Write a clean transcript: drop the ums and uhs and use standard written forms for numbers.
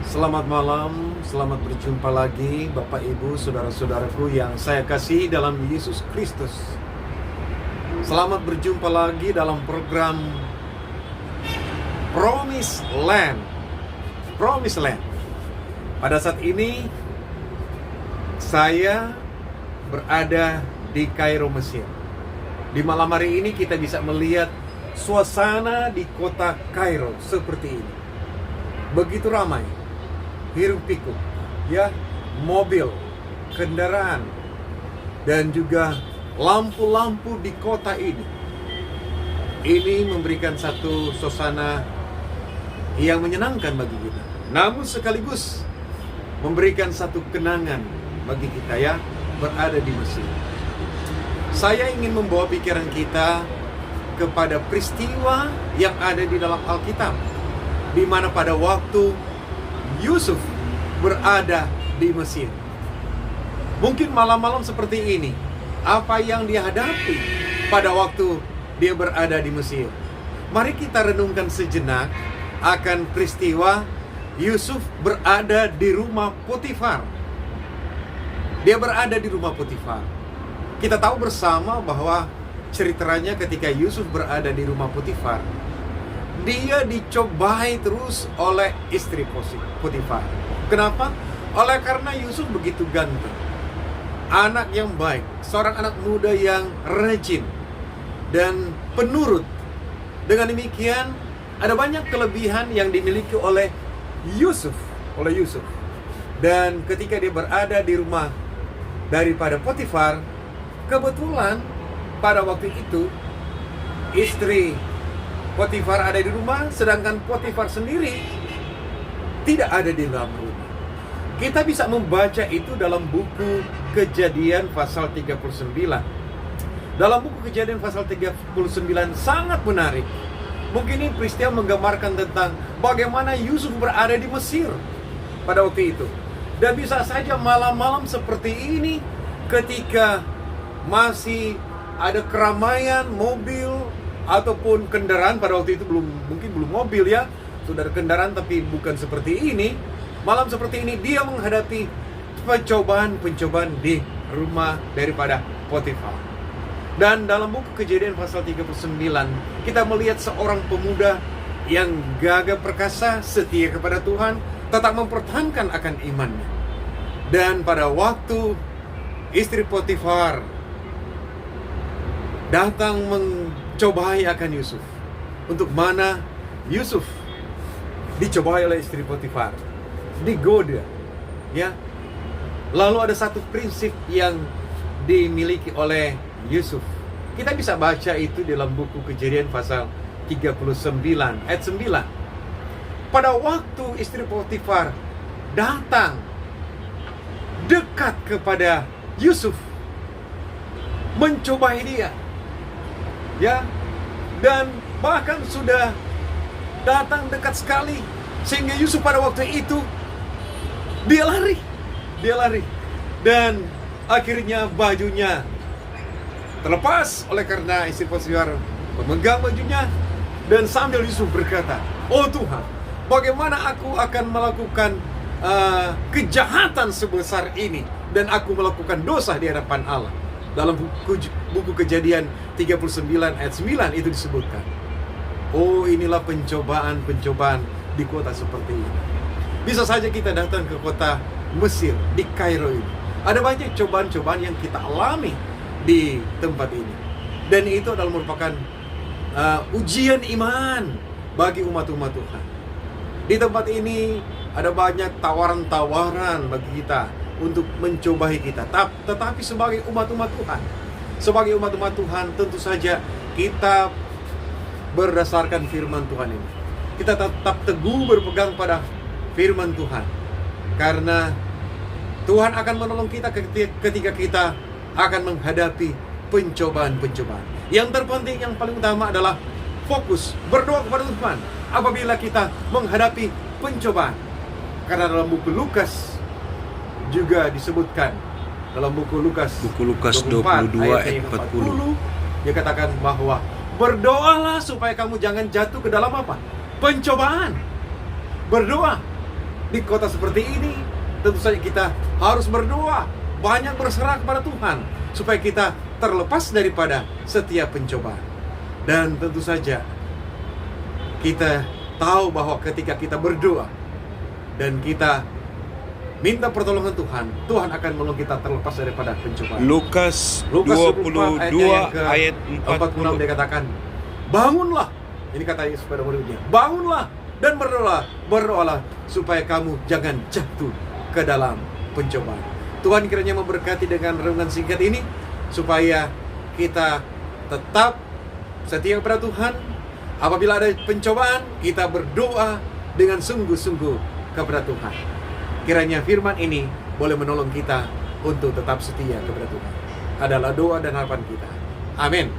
Selamat malam, selamat berjumpa lagi Bapak Ibu, saudara-saudaraku yang saya kasihi dalam Yesus Kristus. Selamat berjumpa lagi dalam program Promised Land. Promised Land. Pada saat ini saya berada di Kairo, Mesir. Di malam hari ini kita bisa melihat suasana di kota Kairo seperti ini. Begitu ramai, hiruk pikuk, ya, mobil, kendaraan, dan juga lampu-lampu di kota ini. Ini memberikan satu suasana yang menyenangkan bagi kita, namun sekaligus memberikan satu kenangan bagi kita, ya, berada di Mesir. Saya ingin membawa pikiran kita kepada peristiwa yang ada di dalam Alkitab, di mana pada waktu Yusuf berada di Mesir. Mungkin malam-malam seperti ini, apa yang dia hadapi pada waktu dia berada di Mesir. Mari kita renungkan sejenak akan peristiwa Yusuf berada di rumah Potifar. Dia berada di rumah Potifar. Kita tahu bersama bahwa ceritanya ketika Yusuf berada di rumah Potifar, dia dicobai terus oleh istri Potifar. Kenapa? Oleh karena Yusuf begitu ganteng, anak yang baik, seorang anak muda yang rajin dan penurut. Dengan demikian, ada banyak kelebihan yang dimiliki oleh Yusuf. Dan ketika dia berada di rumah daripada Potifar, kebetulan pada waktu itu istri Potifar ada di rumah, sedangkan Potifar sendiri tidak ada di dalam rumah. Kita bisa membaca itu dalam buku Kejadian pasal 39. Dalam buku Kejadian pasal 39 sangat menarik. Mungkin ini peristiwa menggambarkan tentang bagaimana Yusuf berada di Mesir pada waktu itu. Dan bisa saja malam-malam seperti ini, ketika masih ada keramaian mobil ataupun kendaraan, pada waktu itu mungkin belum mobil, ya, sudah ada kendaraan tapi bukan seperti ini. Malam seperti ini dia menghadapi pencobaan di rumah daripada Potifar. Dan dalam buku Kejadian pasal 39 kita melihat seorang pemuda yang gagah perkasa, setia kepada Tuhan, tetap mempertahankan akan imannya. Dan pada waktu istri Potifar datang mencobai akan Yusuf, untuk mana Yusuf dicobai oleh istri Potifar, digoda, ya. Lalu ada satu prinsip yang dimiliki oleh Yusuf. Kita bisa baca itu dalam buku Kejadian pasal 39 ayat 9. Pada waktu istri Potifar datang dekat kepada Yusuf, mencobai dia, ya, dan bahkan sudah datang dekat sekali, sehingga Yusuf pada waktu itu dia lari, dan akhirnya bajunya terlepas oleh karena istri Potifar memegang bajunya. Dan sambil Yusuf berkata, "Oh Tuhan, bagaimana aku akan melakukan kejahatan sebesar ini, dan aku melakukan dosa di hadapan Allah." Dalam buku Kejadian 39 ayat 9 itu disebutkan. Oh, inilah pencobaan-pencobaan di kota seperti ini. Bisa saja kita datang ke kota Mesir, di Kairo ini. Ada banyak cobaan-cobaan yang kita alami di tempat ini. Dan itu adalah merupakan ujian iman bagi umat-umat Tuhan. Di tempat ini ada banyak tawaran-tawaran bagi kita untuk mencobai kita. Tetapi sebagai umat-umat Tuhan, tentu saja kita berdasarkan firman Tuhan ini, kita tetap teguh berpegang pada firman Tuhan, karena Tuhan akan menolong kita ketika kita akan menghadapi pencobaan-pencobaan. Yang terpenting, yang paling utama adalah fokus berdoa kepada Tuhan apabila kita menghadapi pencobaan. Karena dalam buku Lukas juga disebutkan, dalam buku Lukas 22 ayat 40, dia katakan bahwa berdoalah supaya kamu jangan jatuh ke dalam apa? Pencobaan. Berdoa. di kota seperti ini, tentu saja kita harus berdoa, banyak berserah kepada Tuhan, supaya kita terlepas daripada setiap pencobaan. Dan tentu saja kita tahu bahwa ketika kita berdoa dan kita minta pertolongan Tuhan, Tuhan akan menolong kita terlepas daripada pencobaan. Lukas 22 22 ayat 46 40. dia katakan, bangunlah. Ini kata Yesus pada muridnya, bangunlah dan berdoalah supaya kamu jangan jatuh ke dalam pencobaan. Tuhan kiranya memberkati dengan renungan singkat ini, supaya kita tetap setia kepada Tuhan. Apabila ada pencobaan, kita berdoa dengan sungguh-sungguh kepada Tuhan. Kiranya firman ini boleh menolong kita untuk tetap setia kepada Tuhan. Adalah doa dan harapan kita. Amin.